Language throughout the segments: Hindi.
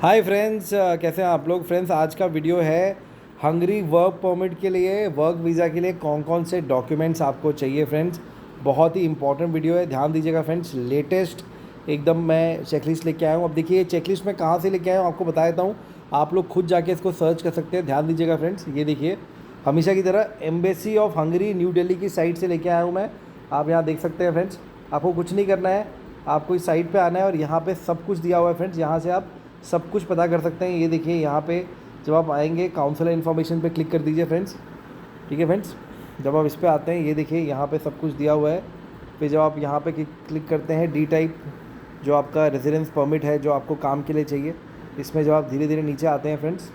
हाय फ्रेंड्स, कैसे हैं आप लोग। फ्रेंड्स, आज का वीडियो है हंगरी वर्क परमिट के लिए, वर्क वीज़ा के लिए कौन कौन से डॉक्यूमेंट्स आपको चाहिए। फ्रेंड्स, बहुत ही इंपॉर्टेंट वीडियो है, ध्यान दीजिएगा। फ्रेंड्स, लेटेस्ट एकदम मैं चेकलिस्ट लेके आया हूँ। अब देखिए, चेकलिस्ट मैं कहाँ से लेके आया हूँ आपको बता देता हूँ। आप लोग खुद जाके इसको सर्च कर सकते हैं। ध्यान दीजिएगा फ्रेंड्स, ये देखिए, हमेशा की तरह embassy of Hungary new Delhi की साइट से लेके आया हूँ मैं। आप यहाँ देख सकते हैं फ्रेंड्स। आपको कुछ नहीं करना है, आपको इस साइट पे आना है और यहाँ पे सब कुछ दिया हुआ है फ्रेंड्स। यहाँ से आप सब कुछ पता कर सकते हैं। ये देखिए, यहाँ पे जब आप आएंगे काउंसलर इन्फॉर्मेशन पे क्लिक कर दीजिए फ्रेंड्स। ठीक है फ्रेंड्स, जब आप इस पे आते हैं, ये देखिए यहाँ पे सब कुछ दिया हुआ है। फिर जब आप यहाँ पे क्लिक करते हैं डी टाइप, जो आपका रेजिडेंस परमिट है, जो आपको काम के लिए चाहिए, इसमें जब आप धीरे धीरे नीचे आते हैं फ्रेंड्स,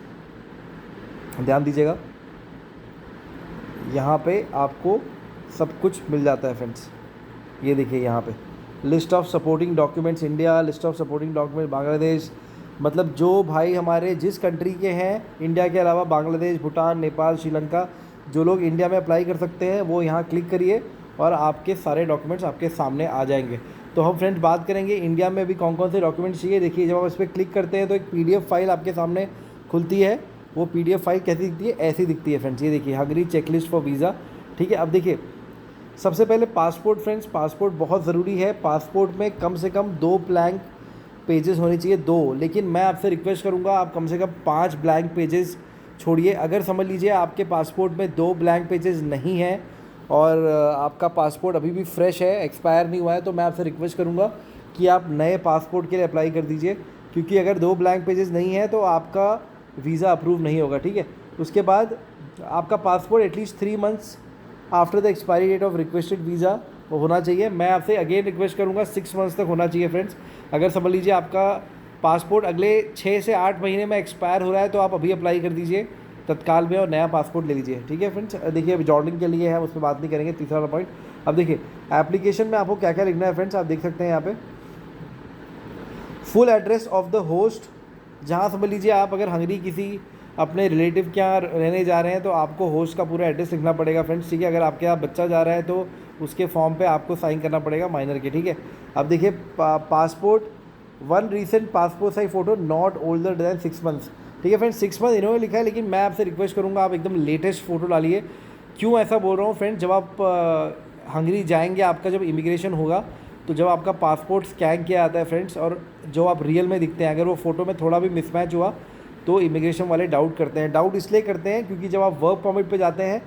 ध्यान दीजिएगा, यहाँ पे आपको सब कुछ मिल जाता है फ्रेंड्स। ये देखिए यहाँ पे list of supporting documents India, list of supporting document Bangladesh, मतलब जो भाई हमारे जिस कंट्री के हैं इंडिया के अलावा, बांग्लादेश, भूटान, नेपाल, श्रीलंका, जो लोग इंडिया में अप्लाई कर सकते हैं वो यहाँ क्लिक करिए और आपके सारे डॉक्यूमेंट्स आपके सामने आ जाएंगे। तो हम फ्रेंड्स बात करेंगे इंडिया में भी कौन कौन से डॉक्यूमेंट्स चाहिए। देखिए, जब आप इस पर क्लिक करते हैं तो एक PDF फाइल आपके सामने खुलती है। वो PDF फाइल कैसी दिखती है? ऐसी दिखती है फ्रेंड्स। ये देखिए, हंगरी चेकलिस्ट फॉर वीज़ा। ठीक है, अब देखिए, सबसे पहले पासपोर्ट फ्रेंड्स, पासपोर्ट बहुत ज़रूरी है। पासपोर्ट में कम से कम 2 ब्लैंक पेजेस होने चाहिए, 2, लेकिन मैं आपसे रिक्वेस्ट करूंगा आप कम से कम 5 ब्लैंक पेजेस छोड़िए। अगर समझ लीजिए आपके पासपोर्ट में 2 ब्लैंक पेजेस नहीं हैं और आपका पासपोर्ट अभी भी फ्रेश है, एक्सपायर नहीं हुआ है, तो मैं आपसे रिक्वेस्ट करूंगा कि आप नए पासपोर्ट के लिए अप्लाई कर दीजिए, क्योंकि अगर 2 ब्लैंक पेजेस नहीं है तो आपका वीज़ा अप्रूव नहीं होगा। ठीक है, उसके बाद आपका passport at least 3 months after the expiry date of requested visa वो होना चाहिए। मैं आपसे अगेन रिक्वेस्ट करूंगा 6 मंथ्स तक होना चाहिए फ्रेंड्स। अगर समझ लीजिए आपका पासपोर्ट अगले 6 से 8 महीने में एक्सपायर हो रहा है तो आप अभी अप्लाई कर दीजिए तत्काल में और नया पासपोर्ट ले लीजिए। ठीक है फ्रेंड्स, देखिए अब जॉर्डन के लिए है, उस पर बात नहीं करेंगे। तीसरा पॉइंट, अब देखिए एप्लीकेशन में आपको क्या क्या लिखना है फ्रेंड्स, आप देख सकते हैं यहाँ पे full address of the host. जहाँ समझ लीजिए आप अगर हंगरी किसी अपने रिलेटिव के यहाँ रहने जा रहे हैं तो आपको होस्ट का पूरा एड्रेस लिखना पड़ेगा फ्रेंड्स। ठीक है, अगर आपके यहाँ बच्चा जा रहा है तो उसके फॉर्म पे आपको साइन करना पड़ेगा माइनर के। ठीक है, अब देखिए passport 1 recent passport size photo not older than 6 months. ठीक है फ्रेंड्स, 6 मंथ इन्होंने लिखा है, लेकिन मैं आपसे रिक्वेस्ट करूँगा आप एकदम लेटेस्ट फ़ोटो डालिए। क्यों ऐसा बोल रहा हूँ फ्रेंड्स, जब आप हंगरी जाएंगे, आपका जब इमिग्रेशन होगा तो जब आपका पासपोर्ट स्कैन किया जाता है फ्रेंड्स, और जो आप रियल में दिखते हैं, अगर वो फ़ोटो में थोड़ा भी मिसमैच हुआ तो इमिग्रेशन वाले डाउट करते हैं। डाउट इसलिए करते हैं क्योंकि जब आप वर्क परमिट पे जाते हैं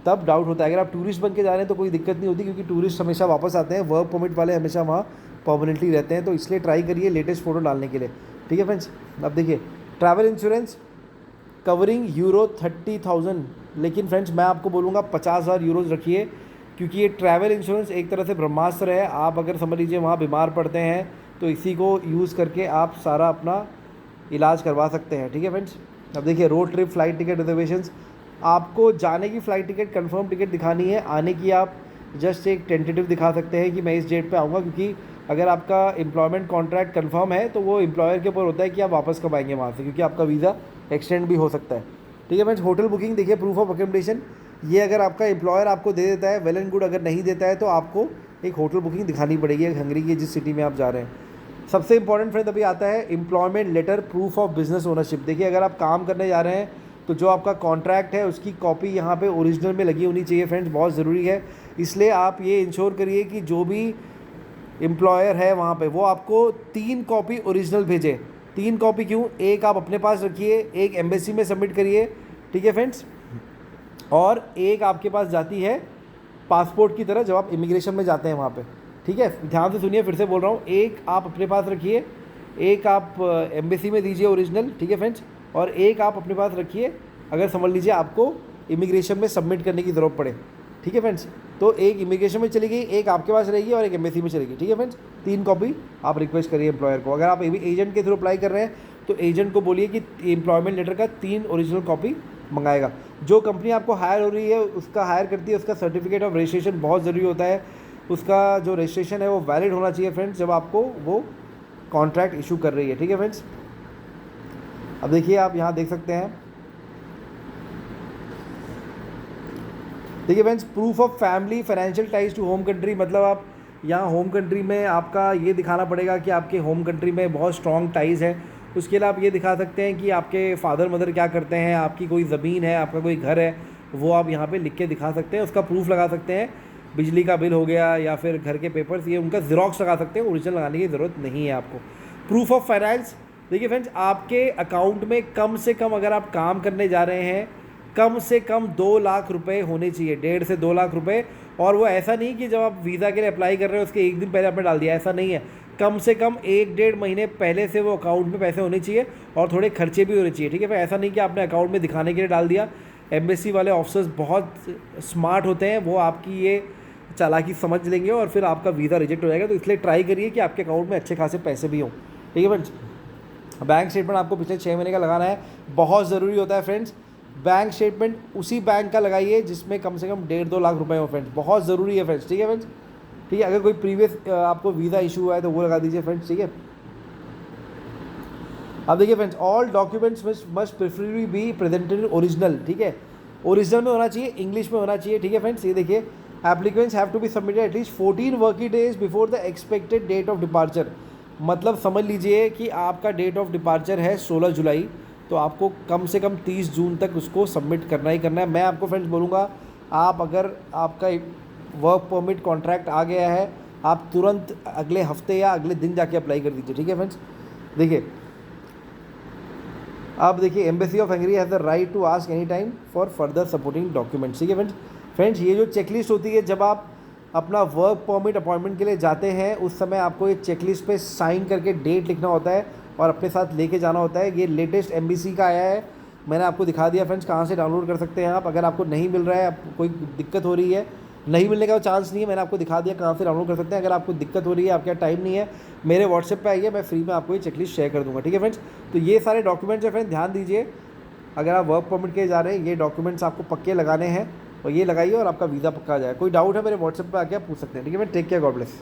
तब डाउट होता है। अगर आप टूरिस्ट बन के जा रहे हैं तो कोई दिक्कत नहीं होती, क्योंकि टूरिस्ट हमेशा वापस आते हैं, वर्क परमिट वाले हमेशा वहाँ परमानेंटली रहते हैं। तो इसलिए ट्राई करिए लेटेस्ट फ़ोटो डालने के लिए। ठीक है फ्रेंड्स, अब देखिए ट्रैवल इंश्योरेंस कवरिंग €30,000, लेकिन फ्रेंड्स मैं आपको बोलूँगा 50,000 यूरोज़ रखिए, क्योंकि ये ट्रैवल इंश्योरेंस एक तरह से ब्रह्मास्त्र है। आप अगर समझ लीजिए वहाँ बीमार पड़ते हैं तो इसी को यूज़ करके आप सारा अपना इलाज करवा सकते हैं। ठीक है फ्रेंड्स, अब देखिए road trip flight ticket reservations, आपको जाने की फ़्लाइट टिकट कंफर्म टिकट दिखानी है, आने की आप जस्ट एक टेंटेटिव दिखा सकते हैं कि मैं इस डेट पे आऊँगा, क्योंकि अगर आपका एम्प्लॉयमेंट कॉन्ट्रैक्ट कंफर्म है तो वो एम्प्लॉयर के ऊपर होता है कि आप वापस कब आएंगे वहाँ से, क्योंकि आपका वीज़ा एक्सटेंड भी हो सकता है। ठीक है फ्रेंड्स, होटल बुकिंग देखिए, प्रूफ ऑफ अकोमोडेशन, ये अगर आपका एम्प्लॉयर आपको दे देता है वेल एंड गुड, अगर नहीं देता है तो आपको एक होटल बुकिंग दिखानी पड़ेगी हंगरी की जिस सिटी में आप जा रहे हैं। सबसे इंपॉर्टेंट फ्रेंड अभी आता है employment letter, proof of business ownership. देखिए, अगर आप काम करने जा रहे हैं तो जो आपका कॉन्ट्रैक्ट है उसकी कॉपी यहाँ पे ओरिजिनल में लगी होनी चाहिए फ्रेंड्स, बहुत ज़रूरी है। इसलिए आप ये इंश्योर करिए कि जो भी एम्प्लॉयर है वहाँ पे वो आपको 3 कॉपी ओरिजिनल भेजे। 3 कॉपी क्यों? एक आप अपने पास रखिए, एक एम्बेसी में सबमिट करिए। ठीक है फ्रेंड्स, और एक आपके पास जाती है पासपोर्ट की तरह जब आप इमिग्रेशन में जाते हैं वहाँ पे। ठीक है, ध्यान से सुनिए, फिर से बोल रहा हूँ, एक आप अपने पास रखिए, एक आप एम्बेसी में दीजिए ओरिजिनल। ठीक है फ्रेंड्स, और एक आप अपने पास रखिए अगर समझ लीजिए आपको इमिग्रेशन में सबमिट करने की ज़रूरत पड़े। ठीक है फ्रेंड्स, तो एक इमिग्रेशन में चली गई, एक आपके पास रहेगी और एक एम्बेसी में चलेगी। ठीक है फ्रेंड्स, 3 कॉपी आप रिक्वेस्ट करिए एम्प्लॉयर को। अगर आप एजेंट के थ्रू अप्लाई कर रहे हैं तो एजेंट को बोलिए कि एम्प्लॉयमेंट लेटर का 3 ओरिजिनल कॉपी मंगाएगा। जो कंपनी आपको हायर हो रही है उसका हायर करती है, उसका सर्टिफिकेट ऑफ रजिस्ट्रेशन बहुत ज़रूरी होता है। उसका जो रजिस्ट्रेशन है वो वैलिड होना चाहिए फ्रेंड्स, जब आपको वो कॉन्ट्रैक्ट इशू कर रही है। ठीक है फ्रेंड्स, अब देखिए आप यहाँ देख सकते हैं, देखिए friends, proof of family financial ties to home country, मतलब आप यहाँ होम कंट्री में आपका ये दिखाना पड़ेगा कि आपके होम कंट्री में बहुत स्ट्रॉन्ग टाइज़ है उसके लिए आप ये दिखा सकते हैं कि आपके फादर मदर क्या करते हैं, आपकी कोई ज़मीन है, आपका कोई घर है, वो आप यहाँ पे लिख के दिखा सकते हैं, उसका प्रूफ लगा सकते हैं। बिजली का बिल हो गया या फिर घर के पेपर्स, ये उनका ज़ेरॉक्स लगा सकते हैं, ओरिजिनल लगाने की ज़रूरत नहीं है आपको। प्रूफ ऑफ फाइनेंस, देखिए फ्रेंड्स, आपके अकाउंट में कम से कम, अगर आप काम करने जा रहे हैं, कम से कम 2 लाख रुपए होने चाहिए, 1.5 से 2 लाख रुपए। और वो ऐसा नहीं कि जब आप वीज़ा के लिए अप्लाई कर रहे हो उसके एक दिन पहले आपने डाल दिया, ऐसा नहीं है। कम से कम 1-1.5 महीने पहले से वो अकाउंट में पैसे होने चाहिए और थोड़े खर्चे भी होने चाहिए, ठीक है भाई। ऐसा नहीं कि आपने अकाउंट में दिखाने के लिए डाल दिया। एम्बेसी वाले ऑफिसर्स बहुत स्मार्ट होते हैं, वो आपकी ये चालाकी समझ लेंगे और फिर आपका वीज़ा रिजेक्ट हो जाएगा। तो इसलिए ट्राई करिए कि आपके अकाउंट में अच्छे खासे पैसे भी हों, ठीक है फ्रेंड्स। बैंक स्टेटमेंट आपको पिछले 6 महीने का लगाना है, बहुत ज़रूरी होता है फ्रेंड्स। बैंक स्टेटमेंट उसी बैंक का लगाइए जिसमें कम से कम 1.5-2 लाख रुपए हो फ्रेंड्स, बहुत ज़रूरी है फ्रेंड्स, ठीक है फ्रेंड्स। ठीक है, अगर कोई प्रीवियस आपको वीज़ा इशू हुआ है तो वो लगा दीजिए फ्रेंड्स, ठीक है। अब देखिए friends, all documents must preferably be presented original, ठीक है, ओरिजिनल में होना चाहिए, इंग्लिश में होना चाहिए, ठीक है फ्रेंड्स। ये देखिए, applicants have to be submitted at least 14 working days before the expected date of departure. मतलब समझ लीजिए कि आपका डेट ऑफ डिपार्चर है 16 जुलाई, तो आपको कम से कम 30 जून तक उसको सबमिट करना ही करना है। मैं आपको फ्रेंड्स बोलूँगा, आप अगर आपका वर्क परमिट कॉन्ट्रैक्ट आ गया है, आप तुरंत अगले हफ्ते या अगले दिन जाके अप्लाई कर दीजिए, ठीक है फ्रेंड्स। देखिए, अब देखिए, embassy of Hungary has the right to ask any time for further supporting documents, ठीक है फ्रेंड्स। फ्रेंड्स, ये जो चेकलिस्ट होती है, जब आप अपना वर्क परमिट अपॉइंटमेंट के लिए जाते हैं, उस समय आपको ये चेकलिस्ट पे साइन करके डेट लिखना होता है और अपने साथ लेके जाना होता है। ये लेटेस्ट एम्बेसी का आया है, मैंने आपको दिखा दिया फ्रेंड्स, कहाँ से डाउनलोड कर सकते हैं आप। अगर आपको नहीं मिल रहा है, आपको कोई दिक्कत हो रही है, नहीं मिलने का चांस नहीं है, मैंने आपको दिखा दिया कहाँ से डाउनलोड कर सकते हैं। अगर आपको दिक्कत हो रही है, आपके यहाँ टाइम नहीं है, मेरे व्हाट्सएप पे आइए, मैं फ्री में आपको ये चेकलिस्ट शेयर कर दूँगा, ठीक है फ्रेंड्स। तो ये सारे डॉक्यूमेंट्स है फ्रेंड्स, ध्यान दीजिए, अगर आप वर्क परमिट के जा रहे हैं, ये डॉक्यूमेंट्स आपको पक्के लगाने हैं और ये लगाइए और आपका वीज़ा पक्का आ जाएगा। कोई डाउट है, मेरे व्हाट्सएप पे आके आप पूछ सकते हैं, ठीक है friend. Take care, God bless.